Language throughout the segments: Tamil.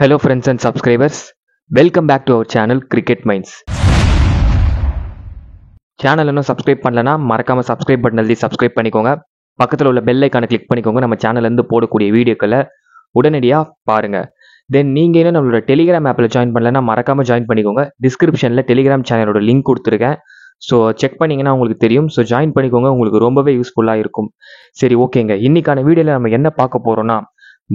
Hello friends and subscribers, welcome back to our channel Cricket Minds. Channel இன்னும் சப்ஸ்கிரைப் பண்ணலனா மறக்காம சப்ஸ்கிரைப் பட்டன் அழுத்தி சப்ஸ்கிரைப் பண்ணிக்கோங்க. பக்கத்தில் உள்ள பெல் ஐக்கானை கிளிக் பண்ணிக்கோங்க. நம்ம சேனல்ல இருந்து போடக்கூடிய வீடியோக்களை உடனடியாக பாருங்க. தென் நீங்க இன்னும் நம்மளோட டெலிகிராம் ஆப்பில் ஜாயின் பண்ணலனா மறக்காம ஜாயின் பண்ணிக்கோங்க. டிஸ்கிரிப்ஷனில் டெலிகிராம் சேனலோட லிங்க் கொடுத்துருக்கேன். ஸோ செக் பண்ணிங்கன்னா உங்களுக்கு தெரியும். ஸோ ஜாயின் பண்ணிக்கோங்க, உங்களுக்கு ரொம்பவே யூஸ்ஃபுல்லாக இருக்கும். சரி ஓகேங்க, இன்னைக்கான வீடியோவில் நம்ம என்ன பார்க்க போகிறோம்னா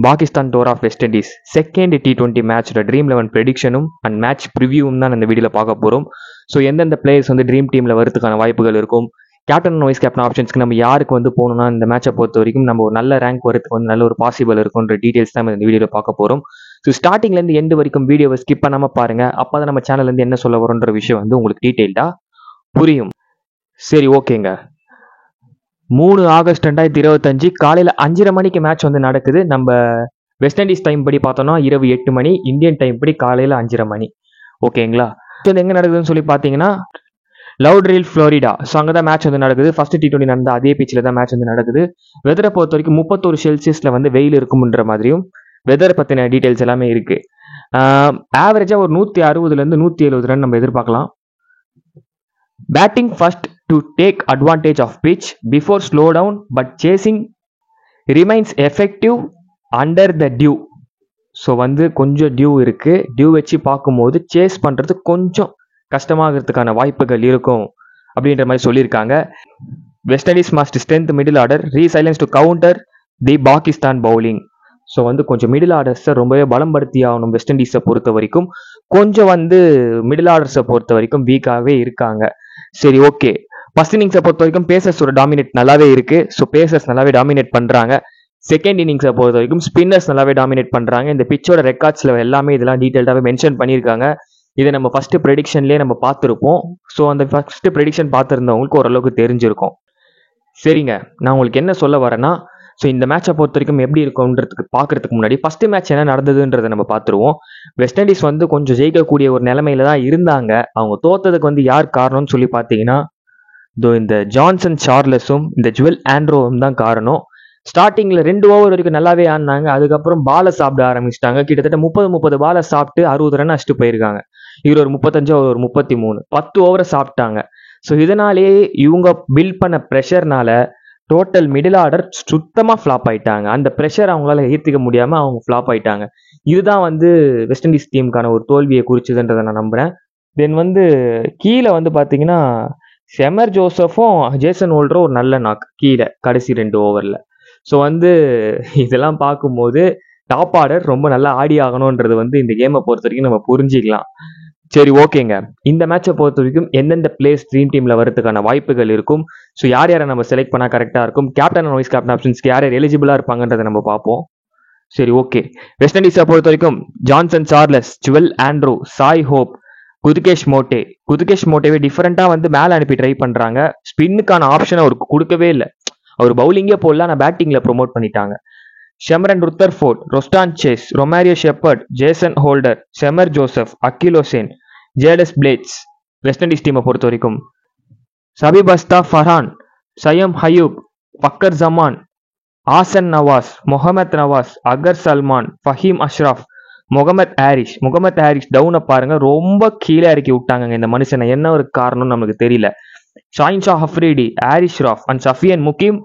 Pakistan tour of West Indies second T20 மேட்சோட ட்ரீம் 11 ப்ரெடிக்ஷனும் அண்ட் மேட்ச் ப்ரிவியூவும் தான் இந்த வீடியோவில் பார்க்க போகிறோம். ஸோ எந்தெந்த பிளேயர்ஸ் வந்து ட்ரீம் டீமில் வரதுக்கான வாய்ப்புகள் இருக்கும், கேப்டன் வைஸ் கேப்டன் ஆப்ஷன்ஸ்க்கு நம்ம யாருக்கு வந்து போகணும்னா இந்த மேட்சை பொறுத்த வரைக்கும் நம்ம ஒரு நல்ல ரேங்க் வரதுக்கு வந்து நல்ல ஒரு பாசிபிள் இருக்குன்ற டீடைல்ஸ் தான் இந்த வீடியோவில் பார்க்க போகிறோம். ஸோ ஸ்டார்டிங்லேருந்து எண்டு வரைக்கும் வீடியோவை ஸ்கிப் பண்ணாமல் பாருங்க. அப்போ தான் நம்ம சேனல்லேருந்து என்ன சொல்ல வரோன்ற விஷயம் வந்து உங்களுக்கு டீட்டெயில்டாக புரியும். சரி ஓகேங்க, 3 ஆகஸ்ட் 2025 காலையில் 5:30 மணிக்கு மேட்ச் வந்து நடக்குது. நம்ம வெஸ்ட் இண்டீஸ் டைம் படி பார்த்தோம்னா இரவு 8 மணி, இந்தியன் டைம் படி காலையில் 5:30 மணி. ஓகேங்களா? ஸோ எங்கே நடக்குதுன்னு சொல்லி பார்த்தீங்கன்னா லவுட்ரில் ஃப்ளோரிடா. ஸோ அங்கே தான் மேட்ச் வந்து நடக்குது. ஃபர்ஸ்ட் T20 நடந்த அதே பிச்சில் தான் மேட்ச் வந்து நடக்குது. வெதரை பொறுத்த வரைக்கும் 31 செல்சியஸில் வந்து வெயில் இருக்கும்ன்ற மாதிரியும் வெதரை பற்றின டீட்டெயில்ஸ் எல்லாமே இருக்கு. ஆவரேஜாக ஒரு 160லேருந்து 170 ரன் நம்ம எதிர்பார்க்கலாம். Batting first to take advantage of pitch before slow down but chasing remains effective under the dew. So வந்து கொஞ்சம் டியூ இருக்கு. டியூ வச்சு பார்க்கும்போது சேஸ் பண்ணுறது கொஞ்சம் கஷ்டமாகிறதுக்கான வாய்ப்புகள் இருக்கும் அப்படின்ற மாதிரி சொல்லியிருக்காங்க. West Indies must strength middle order resilience to counter the Pakistan bowling. So வந்து கொஞ்சம் மிடில் ஆர்டர்ஸை ரொம்பவே பலம்படுத்தி ஆகணும். வெஸ்ட் இண்டீஸை பொறுத்த வரைக்கும் கொஞ்சம் வந்து மிடில் ஆர்டர்ஸை பொறுத்த வரைக்கும் வீக்காகவே இருக்காங்க. சரி ஓகே, ஃபர்ஸ்ட் இன்னிங்ஸை பொறுத்த வரைக்கும் பேசர்ஸோட டாமினேட் நல்லாவே இருக்கு. ஸோ பேசர்ஸ் நல்லாவே டாமினேட் பண்றாங்க. செகண்ட் இன்னிங்ஸை பொறுத்த வரைக்கும் ஸ்பின்னர்ஸ் நல்லாவே டாமினேட் பண்றாங்க. இந்த பிச்சோட ரெக்கார்ட்ஸ்ல எல்லாமே இதெல்லாம் டீட்டெயில்டாகவே மென்ஷன் பண்ணியிருக்காங்க. இதை நம்ம ஃபர்ஸ்ட் ப்ரெடிக்ஷன்லேயே நம்ம பார்த்துருப்போம். ஸோ அந்த ஃபர்ஸ்ட் ப்ரெடிக்ஷன் பார்த்துருந்தவங்களுக்கு ஓரளவுக்கு தெரிஞ்சிருக்கும். சரிங்க, நான் உங்களுக்கு என்ன சொல்ல வரேன்னா, ஸோ இந்த மேட்சை பொறுத்த வரைக்கும் எப்படி இருக்கும்ன்றதுக்கு பார்க்கறதுக்கு முன்னாடி ஃபர்ஸ்ட் மேட்ச் என்ன நடந்ததுன்றதை நம்ம பார்த்துருவோம். வெஸ்ட் இண்டீஸ் வந்து கொஞ்சம் ஜெயிக்கக்கூடிய ஒரு நிலைமையில தான் இருந்தாங்க. அவங்க தோத்ததுக்கு வந்து யார் காரணம்னு சொல்லி பார்த்தீங்கன்னா இந்த ஜான்சன் சார்லஸும் இந்த ஜுவல் ஆண்ட்ரோவும் தான் காரணம். ஸ்டார்டிங்ல 2 ஓவர் வரைக்கும் நல்லாவே ஆடினாங்க. அதுக்கப்புறம் பாலை சாப்பிட ஆரம்பிச்சிட்டாங்க. கிட்டத்தட்ட 30 பாலை சாப்பிட்டு 60 ரன் அடிச்சுட்டு போயிருக்காங்க. இவர் ஒரு 35, அவர் ஒரு 33, 10 ஓவரை சாப்பிட்டாங்க. ஸோ இதனாலேயே இவங்க பில்ட் பண்ண ப்ரெஷர்னால டோட்டல் மிடில் ஆர்டர் சுத்தமாக ஃப்ளாப் ஆயிட்டாங்க. அந்த ப்ரெஷர் அவங்களால ஏற்றிக்க முடியாம அவங்க ஃப்ளாப் ஆயிட்டாங்க. இதுதான் வந்து வெஸ்ட் இண்டீஸ் டீமுக்கான ஒரு தோல்வியை குறிச்சதுன்றதை நான் நம்புறேன். தென் வந்து கீழே வந்து பார்த்தீங்கன்னா ஷெமர் ஜோசஃபும் ஜேசன் ஹோல்டரும் ஒரு நல்ல நாக் கீழே கடைசி 2 ஓவரில். ஸோ வந்து இதெல்லாம் பார்க்கும்போது டாப் ஆர்டர் ரொம்ப நல்லா ஆடி ஆகணுன்றது வந்து இந்த கேமை பொறுத்த வரைக்கும் நம்ம புரிஞ்சிக்கலாம். சரி ஓகேங்க, இந்த மேட்சை பொறுத்த வரைக்கும் எந்தெந்த பிளேயர்ஸ் ட்ரீம் டீமில் வரதுக்கான வாய்ப்புகள் இருக்கும், ஸோ யார் யாரை நம்ம செலக்ட் பண்ணால் கரெக்டாக இருக்கும், கேப்டன் அண்ட் வைஸ் கேப்டன் ஆப்ஷன்ஸ்க்கு யார் யார் எலிஜிபிளாக இருப்பாங்கன்றதை நம்ம பார்ப்போம். சரி ஓகே, வெஸ்ட் இண்டீஸை பொறுத்த வரைக்கும் Johnson Charles, Jewel Andrew, Shai Hope, Gudakesh மோட்டேவே டிஃபரெண்டாக வந்து மேலே அனுப்பி ட்ரை பண்ணுறாங்க. ஸ்பின்னுக்கான ஆப்ஷன் அவருக்கு கொடுக்கவே இல்லை. அவர் பவுலிங்கே போடல, ஆனால் பேட்டிங்கில் ப்ரொமோட் பண்ணிட்டாங்க. ஷெமரன் Rutherford, Roston Chase, Romario Shepherd, Jason Holder, Shamar Joseph, Akeal Hosein, Jediah Blades. West Indies டீமை பொறுத்த வரைக்கும் சபிப் அஸ்தா ஃபர்ஹான், சயம் ஹயூப், ஃபக்கர் ஜமான், ஆசன் நவாஸ், முகமது நவாஸ், அகர் சல்மான், ஃபஹீம் அஷ்ரஃப், முகமது ஹாரிஸ் டவுனை பாருங்க, ரொம்ப கீழே இறக்கி விட்டாங்க இந்த மனுஷனை. என்ன ஒரு காரணம் நமக்கு தெரியல. ஷாயின் ஷா அஃப்ரிடி, ஹாரிஸ் ஷ்ராஃப் and Sufiyan Muqeem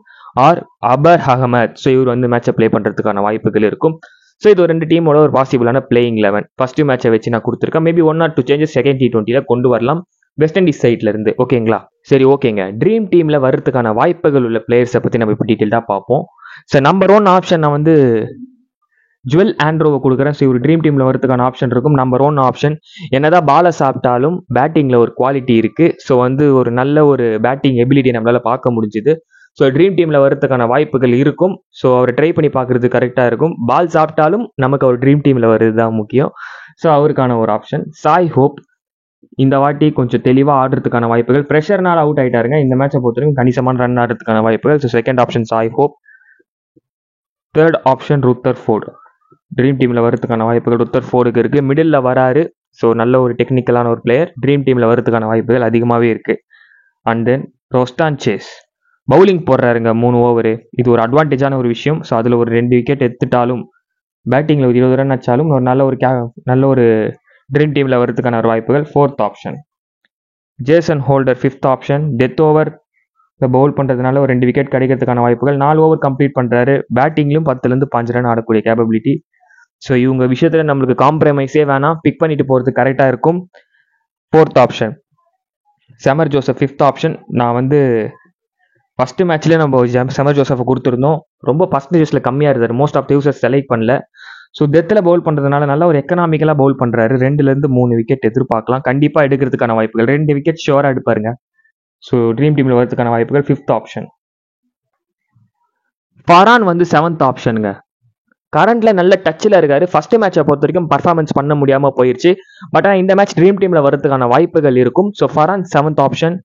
or Abrar Ahmed. So இவர் வந்து மேட்சை பிளே பண்றதுக்கான வாய்ப்புகள் இருக்கும். ஸோ இது ஒரு 2 டீமோட ஒரு பாசிபிளான பிளேயிங் 11 ஃபர்ஸ்ட் மேட்சை வச்சு நான் கொடுத்துருக்கேன். Maybe 1 or 2 changes second T20 கொண்டு வரலாம் வெஸ்ட் இண்டீஸ் சைட்ல இருந்து. ஓகேங்களா? சரி ஓகேங்க, ட்ரீம் டீம்ல வரதுக்கான வாய்ப்புகள் உள்ள பிளேயர்ஸை பத்தி நம்ம இப்போ டீட்டெயில்டா பார்ப்போம். ஸோ நம்பர் 1 ஆப்ஷன் நான் வந்து ஜுவல் ஆண்ட்ரோவை கொடுக்குறேன். ஸோ இவர் ட்ரீம் டீமில் வரதுக்கான ஆப்ஷன் இருக்கும். Number 1 option. என்னதான் பாலை சாப்பிட்டாலும் பேட்டிங்கில் ஒரு குவாலிட்டி இருக்கு. ஸோ வந்து ஒரு நல்ல ஒரு பேட்டிங் எபிலிட்டி நம்மளால பார்க்க முடிஞ்சுது. ஸோ ட்ரீம் டீமில் வரதுக்கான வாய்ப்புகள் இருக்கும். ஸோ அவர் ட்ரை பண்ணி பார்க்கறது கரெக்டாக இருக்கும். பால் சாப்பிட்டாலும் நமக்கு அவர் ட்ரீம் டீமில் வருது தான் முக்கியம். ஸோ அவருக்கான ஒரு ஆப்ஷன். சாய் ஹோப் இந்த வாட்டி கொஞ்சம் தெளிவாக ஆடுறதுக்கான வாய்ப்புகள். ப்ரெஷர்னால அவுட் ஆயிட்டாருங்க. இந்த மேட்சை பொறுத்தவரைக்கும் கணிசமான ரன் ஆடுறதுக்கான வாய்ப்புகள். So second option Shai Hope. Third option ருத்தர்ஃபோர்ட். Dream டீமில் வரதுக்கான வாய்ப்புகள் ருத்தர்ஃபோர்டுக்கு இருக்கு. மிடில் வராரு. ஸோ நல்ல ஒரு டெக்னிக்கலான ஒரு பிளேயர். ட்ரீம் டீமில் வரதுக்கான வாய்ப்புகள் அதிகமாகவே இருக்கு. And then Roston Chase bowling போடுறாருங்க 3 ஓவரு. இது ஒரு அட்வான்டேஜான ஒரு விஷயம். ஸோ அதில் ஒரு 2 விக்கெட் எடுத்துட்டாலும் பேட்டிங்கில் ஒரு 20 ரன் அடிச்சாலும் ஒரு நல்ல ஒரு ட்ரீம் டீமில் வரதுக்கான ஒரு வாய்ப்புகள். 4th option Jason holder. 5th option death over Pavul பண்ணுறதுனால ஒரு 2 விக்கெட் கிடைக்கிறதுக்கான வாய்ப்புகள். 4 ஓவர் கம்ப்ளீட் பண்ணுறாரு. பேட்டிங்லையும் 10லேருந்து 5 ரன் ஆடக்கூடிய கேப்பபிலிட்டி. ஸோ இவங்க விஷயத்தில் நம்மளுக்கு காம்ப்ரமைஸே வேணாம், பிக் பண்ணிட்டு போகிறது கரெக்டாக இருக்கும். 4th option செமர் Joseph. 5th option நான் வந்து ஃபஸ்ட்டு மேட்ச்லேயே நம்ம செமர் ஜோசஃபை கொடுத்துருந்தோம். ரொம்ப பர்சன்டேஜஸில் கம்மியாக இருந்தார். Most of the users select பண்ணல. ஸோ டெத்தில் பவுல் பண்ணுறதுனால நல்லா ஒரு எக்கனாமிக்கலாக பவுல் பண்ணுறாரு. 2லேருந்து 3 விக்கெட் எதிர்பார்க்கலாம். கண்டிப்பாக எடுக்கிறதுக்கான வாய்ப்புகள். 2 விக்கெட் ஷுவராக எடுப்பாருங்க. ஸோ ட்ரீம் டீமில் வரதுக்கான வாய்ப்புகள். 5th ஆப்ஷன் ஃபரான் வந்து 7th ஆப்ஷனுங்க. கரண்ட்ல நல்ல டச்சில் இருக்காரு. ஃபர்ஸ்ட் மேட்சை பொறுத்த வரைக்கும் பர்ஃபார்மன்ஸ் பண்ண முடியாம போயிருச்சு. பட் ஆனால் இந்த மேட்ச் ட்ரீம் டீம்ல வரதுக்கான வாய்ப்புகள் இருக்கும். So Farhan 7th option.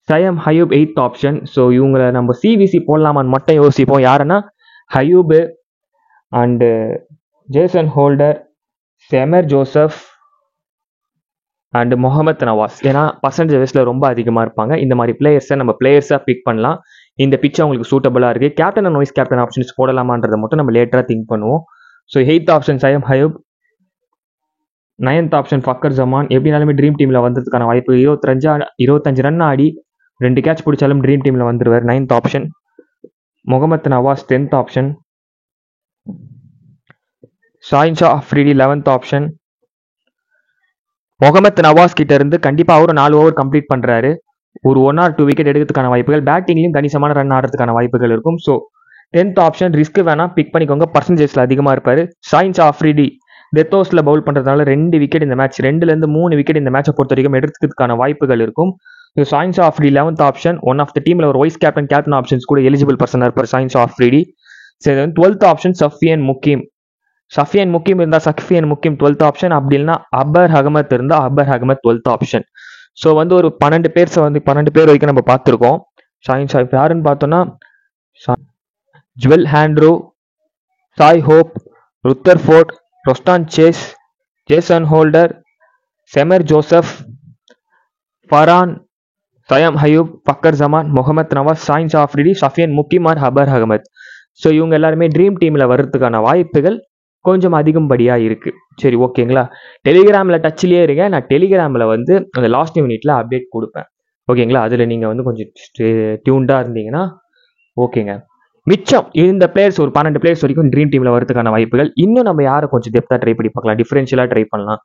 Saim Ayub 8th option. So இவங்களை நம்ம சிவிசி போடலாமான்னு மட்டும் யோசிப்போம். யாருன்னா Ayub and Jason Holder, Shamar Joseph and Mohammad Nawaz. ஏன்னா பர்சன்டேஜஸ்ல ரொம்ப அதிகமாக இருப்பாங்க. இந்த மாதிரி பிளேயர்ஸை நம்ம பிளேயர்ஸாக பிக் பண்ணலாம். இந்த பிச் அவங்களுக்கு சூட்டபுளாக இருக்குது. Captain and vice captain options போடலாமான்றதை மட்டும் நம்ம லேட்டராக திங்க் பண்ணுவோம். So 8th option Saim Ayub. 9th option Fakhar Zaman. எப்படினாலுமே ட்ரீம் டீமில் வந்ததுக்கான வாய்ப்பு. 25 ரன் ஆடி 2 கேட்ச் பிடிச்சாலும் ட்ரீம் டீமில் வந்துடுவார். 9th option Mohammad Nawaz. 10th option Shaheen Shah Afridi. 11th option Mohammad Nawaz கிட்ட இருந்து கண்டிப்பாக ஒரு 4 ஓவர் கம்ப்ளீட் பண்ணுறாரு. ஒரு 1 or 2 விக்கெட் எடுக்கிறதுக்கான வாய்ப்புகள். பேட்டிங்லையும் கணிசமான ரன் ஆடுறதுக்கான வாய்ப்புகள் இருக்கும். ஸோ 10th ஆப்ஷன் ரிஸ்க் வேணாம், பிக் பண்ணிக்கோங்க. பர்சன்டேஜில் அதிகமாக இருப்பார். ஷாஹின் ஷா அஃப்ரிடி டெத் ஓவர்ஸில் பவுல் பண்ணுறதுனால 2 விக்கெட் இந்த மேட்ச், 2லேருந்து 3 விக்கெட் இந்த மேட்சை பொறுத்த வரைக்கும் எடுக்கிறதுக்கான வாய்ப்புகள் இருக்கும். So Shaheen Shah Afridi 11th option. One of the டீமில் ஒரு வைஸ் கேப்டன் ஆப்ஷன்ஸ் கூட எலிஜிபிள் பர்சனாக இருப்பார் ஷாஹின் ஷா அஃப்ரிடி. சரி, 12th ஆப்ஷன் சஃபியன் முக்கீம். இருந்தால் சஃபியன் முக்கீம் 12th ஆப்ஷன். அப்படி இல்லைன்னா அபர் அகமத் இருந்தால் அபர் அகமத் 12th ஆப்ஷன். ஸோ வந்து ஒரு 12 பேர் வரைக்கும் நம்ம பார்த்துருக்கோம். ஷாஹின் ஷா யாருன்னு பார்த்தோன்னா Jewel Andrew, Shai Hope, Rutherford, Roston Chase, Jason Holder, Shamar Joseph, Farhan, Saim Ayub, Fakhar Zaman, Mohammad Nawaz, Shaheen Shah Afridi, Sufiyan Muqeem or Abrar Ahmed. So இவங்க எல்லாருமே ட்ரீம் டீமில் வர்றதுக்கான வாய்ப்புகள் கொஞ்சம் அதிகப்படியாக இருக்குது. சரி, ஓகேங்களா. டெலிகிராமில் டச்சிலேயே இருங்க. நான் டெலிகிராமில் வந்து அந்த லாஸ்ட் மினிட்ல அப்டேட் கொடுப்பேன். ஓகேங்களா. அதில் நீங்கள் வந்து கொஞ்சம் டியூன்டாக இருந்தீங்கன்னா ஓகேங்க. மிச்சம் இந்த பிளேயர்ஸ் ஒரு 12 பிளேயர்ஸ் வரைக்கும் ட்ரீம் டீமில் வரதுக்கான வாய்ப்புகள். இன்னும் நம்ம யாரை கொஞ்சம் டெப்த்தாக ட்ரை பண்ணி பார்க்கலாம், டிஃபரன்ஷியலாக ட்ரை பண்ணலாம்.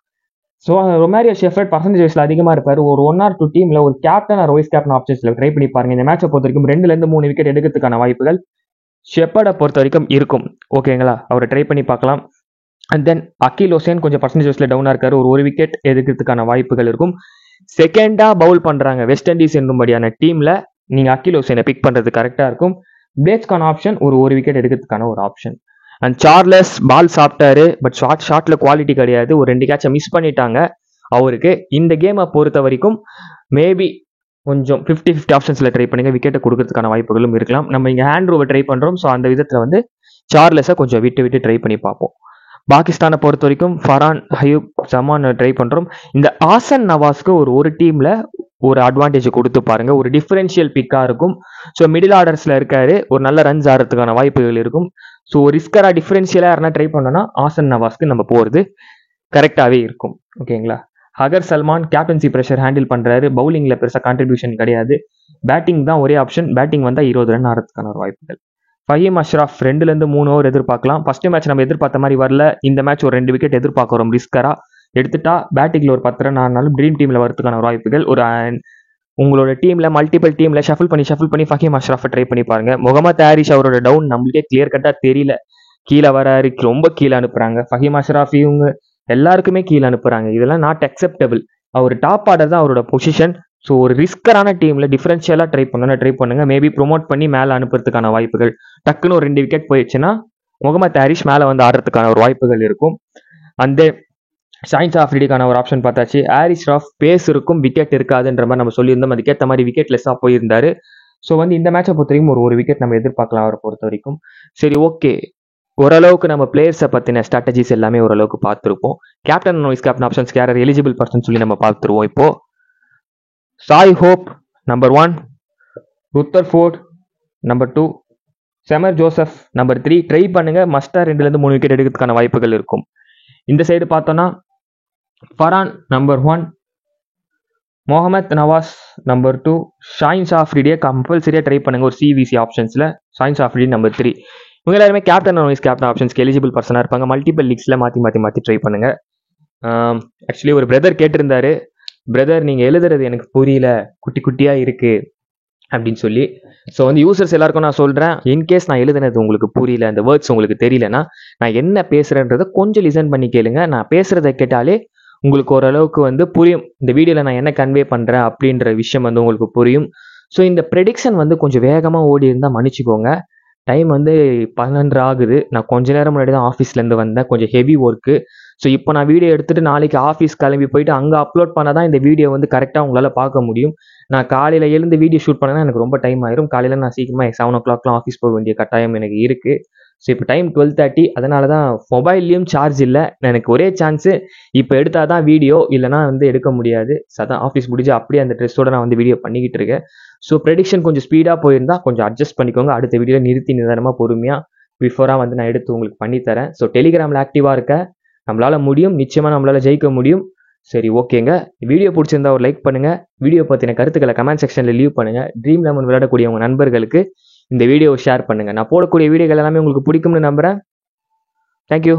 ஸோ ரொமாரியோ ஷெஃபர்ட் பர்சன்டேஜஸில் அதிகமாக இருப்பார். ஒரு 1 or 2 டீமில் ஒரு கேப்டன் ஆர் வைஸ் கேப்டன் ஆப்ஷன்ஸில் ட்ரை பண்ணி பாருங்க. இந்த மேட்சை பொறுத்த வரைக்கும் 2லேருந்து 3 விக்கெட் எடுக்கிறதுக்கான வாய்ப்புகள் ஷெப்பர்டை பொறுத்த வரைக்கும் இருக்கும். ஓகேங்களா. அவரை ட்ரை பண்ணி பார்க்கலாம். அண்ட் தென் அகில் ஹுசேன் கொஞ்சம் பர்சன்டேஜஸ்ல டவுனாக இருக்காரு. ஒரு விக்கெட் எடுக்கிறதுக்கான வாய்ப்புகள் இருக்கும். செகண்டா பவுல் பண்றாங்க வெஸ்ட் இண்டீஸ் என்னும்படியான டீம்ல நீங்க அகில் ஹுசேனை பிக் பண்றது கரெக்டா இருக்கும். பிளேட்ஸ்கான ஆப்ஷன் ஒரு விக்கெட் எடுக்கிறதுக்கான ஒரு ஆப்ஷன். அண்ட் சார்லஸ் பால் சாப்பிட்டாரு. பட் ஷார்ட்ல குவாலிட்டி கிடையாது. ஒரு 2 கேட்சை மிஸ் பண்ணிட்டாங்க அவருக்கு. இந்த கேமை பொறுத்த வரைக்கும் மேபி கொஞ்சம் 50-50 ஆப்ஷன்ஸ்ல ட்ரை பண்ணுங்க. விக்கெட்டை கொடுக்கறதுக்கான வாய்ப்புகளும் இருக்கலாம். நம்ம இங்க ஹேண்ட்ரூவை ட்ரை பண்றோம். ஸோ அந்த விதத்துல வந்து சார்லஸை கொஞ்சம் விட்டு ட்ரை பண்ணி பார்ப்போம். பாகிஸ்தானை பொறுத்த வரைக்கும் ஃபரான், ஹயூப், ஜமான் ட்ரை பண்றோம். இந்த ஆசன் நவாஸ்க்கு ஒரு டீம்ல ஒரு அட்வான்டேஜ் கொடுத்து பாருங்க. ஒரு டிஃபரன்ஷியல் பிக்கா இருக்கும். ஸோ மிடில் ஆர்டர்ஸ்ல இருக்காரு. ஒரு நல்ல ரன்ஸ் ஆடுறதுக்கான வாய்ப்புகள் இருக்கும். ஸோ ரிஸ்கரா டிஃபரன்ஷியலா யாருன்னா ட்ரை பண்ணோம்னா ஆசன் நவாஸ்க்கு நம்ம போறது கரெக்டாவே இருக்கும். ஓகேங்களா. ஹகர் சல்மான் கேப்டன்சி ப்ரெஷர் ஹேண்டில் பண்றாரு. பவுலிங்ல பெருசா கான்ட்ரிபியூஷன் கிடையாது. பேட்டிங் தான் ஒரே ஆப்ஷன். பேட்டிங் வந்தா 20 ரன் ஆடுறதுக்கான ஒரு வாய்ப்புகள். ஃபஹீம் அஷ்ரஃப் 2லேருந்து 3 ஓவர் எதிர்பார்க்கலாம். ஃபர்ஸ்ட் மேட்ச் நம்ம எதிர்பார்த்த மாதிரி வரல. இந்த மேட்ச் ஒரு 2 விக்கெட் எதிர்பார்க்கிறோம். ரிஸ்கரா எடுத்துட்டா பேட்டிங்ல ஒரு 10 ரன் ஆனாலும் ட்ரீம் டீம்ல வரதுக்கான ஒரு வாய்ப்புகள். ஒரு உங்களோட டீம்ல மல்டிபிள் டீம்ல ஷஃபிள் பண்ணி ஃபஹீம் அஷ்ரஃபை ட்ரை பண்ணி பாருங்க. முகமது ஹாரிஸ் அவரோட டவுன் நம்மளுக்கே கிளியர் கட்டா தெரியல. கீழே வராரு, ரொம்ப கீழே அனுப்புறாங்க. ஃபஹீம் அஷ்ரஃப் இவங்க எல்லாருக்குமே கீழே அனுப்புறாங்க. இதெல்லாம் நாட் அக்செப்டபிள். அவர் டாப் ஆர்டர் தான் அவரோட பொசிஷன். ஸோ ஒரு ரிஸ்கரான டீம்ல டிஃபரன்ஷியலாக ட்ரை பண்ணுங்க. மேபி ப்ரொமோட் பண்ணி மேலே அனுப்புறதுக்கான வாய்ப்புகள். டக்குன்னு ஒரு 2 விக்கெட் போயிடுச்சுன்னா முகமது ஹாரிஸ் மேலே வந்து ஆடுறதுக்கான ஒரு வாய்ப்புகள் இருக்கும். அந்த ஷாஹின் ஷா அஃப்ரிடிக்கான ஒரு ஆப்ஷன் பார்த்தாச்சு. ஹாரிஸ் ராஃப் பேஸ் இருக்கும், விக்கெட் இருக்காதுன்ற மாதிரி நம்ம சொல்லியிருந்தோம். அதுக்கேற்ற மாதிரி விக்கெட் லெஸ்ஸாக போயிருந்தாரு. ஸோ வந்து இந்த மேட்சை பொறுத்த வரைக்கும் ஒரு விக்கெட் நம்ம எதிர்பார்க்கலாம் அவரை பொறுத்த வரைக்கும். சரி, ஓகே. ஓரளவுக்கு நம்ம பிளேயர்ஸை பற்றின ஸ்ட்ராட்டஜிஸ் எல்லாமே ஓரளவுக்கு பார்த்துருப்போம். கேப்டன் வைஸ் கேப்டன் ஆப்ஷன்ஸ் யார் எலிஜிபிள் பர்சன் சொல்லி நம்ம பார்த்துருவோம். இப்போ Shai Hope number 1, Rutherford number 2, Shamar Joseph number 3 try பண்ணுங்க. மஸ்டா 2-3 விக்கெட் எடுக்கிறதுக்கான வாய்ப்புகள் இருக்கும். இந்த சைடு பார்த்தோன்னா ஃபரான் நம்பர் 1, முகமது நவாஸ் நம்பர் 2, ஷாஹின் ஷாஃப்ரிடியை கம்பல்சரியாக ட்ரை பண்ணுங்க ஒரு சிவிசி ஆப்ஷன்ஸில். ஷாஹின் ஷாஃப்ரிடி நம்பர் 3. இவங்க எல்லாருமே கேப்டன் வைஸ் கேப்டன் ஆப்ஷன்ஸ்க்கு எலிஜிபிள் பர்சனாக இருப்பாங்க. மல்டிபிள் லீக்ஸில் மாற்றி ட்ரை பண்ணுங்க. ஆக்சுவலி ஒரு பிரதர் கேட்டிருந்தாரு, பிரதர் நீங்கள் எழுதுறது எனக்கு புரியல, குட்டி குட்டியாக இருக்குது அப்படின்னு சொல்லி. ஸோ வந்து யூசர்ஸ் எல்லாருக்கும் நான் சொல்கிறேன், இன்கேஸ் நான் எழுதுனது உங்களுக்கு புரியல, அந்த வேர்ட்ஸ் உங்களுக்கு தெரியலனா நான் என்ன பேசுகிறேன்றதை கொஞ்சம் லிசன் பண்ணி கேளுங்க. நான் பேசுகிறத கேட்டாலே உங்களுக்கு ஓரளவுக்கு வந்து புரியும், இந்த வீடியோவில் நான் என்ன கன்வே பண்ணுறேன் அப்படின்ற விஷயம் வந்து உங்களுக்கு புரியும். ஸோ இந்த ப்ரெடிக்ஷன் வந்து கொஞ்சம் வேகமாக ஓடி இருந்தால் மன்னிச்சிக்கோங்க. டைம் வந்து 12 ஆகுது. நான் கொஞ்ச நேரம் முன்னாடி தான் ஆஃபீஸ்லேருந்து வந்தேன், கொஞ்சம் ஹெவி ஒர்க்கு. ஸோ இப்போ நான் வீடியோ எடுத்துகிட்டு நாளைக்கு ஆஃபீஸ் கிளம்பி போயிட்டு அங்கே அப்லோட் பண்ணால் தான் இந்த வீடியோ வந்து கரெக்டாக உங்களால் பார்க்க முடியும். நான் காலையில் எழுந்து வீடியோ ஷூட் பண்ணேன்னா எனக்கு ரொம்ப டைம் ஆயிரும். காலையில் நான் சீக்கிரமாக 7 o'clock ஆஃபீஸ் போக வேண்டிய கட்டாயம் எனக்கு இருக்குது. ஸோ இப்போ டைம் 12:30. அதனால தான் மொபைல்லையும் சார்ஜ் இல்லை. எனக்கு ஒரே சான்ஸு இப்போ எடுத்தால் தான் வீடியோ, இல்லைனா வந்து எடுக்க முடியாது. ஸோ அதான் ஆஃபீஸ் முடிஞ்சு அப்படியே அந்த ட்ரெஸ்ஸோடு நான் வந்து வீடியோ பண்ணிக்கிட்டு இருக்கேன். ஸோ ப்ரெடிக்ஷன் கொஞ்சம் ஸ்பீடாக போயிருந்தால் கொஞ்சம் அட்ஜஸ்ட் பண்ணிக்கோங்க. அடுத்த வீடியோவில் நிறுத்தி நிதானமாக பொறுமையாக பிஃபோராக வந்து நான் எடுத்து உங்களுக்கு பண்ணித்தரேன். ஸோ டெலிகிராமில் ஆக்டிவாக இருக்க, நம்மளால் முடியும், நிச்சயமாக நம்மளால் ஜெயிக்க முடியும். சரி, ஓகேங்க. வீடியோ பிடிச்சிருந்தா ஒரு லைக் பண்ணுங்கள். வீடியோ பற்றின கருத்துக்களை கமெண்ட் செக்ஷனில் லீவ் பண்ணுங்கள். ட்ரீம் 11 விளையாடக்கூடிய உங்கள் நண்பர்களுக்கு இந்த வீடியோவை ஷேர் பண்ணுங்கள். நான் போடக்கூடிய வீடியோகள் எல்லாமே உங்களுக்கு பிடிக்கும்னு நம்புகிறேன். தேங்க்யூ.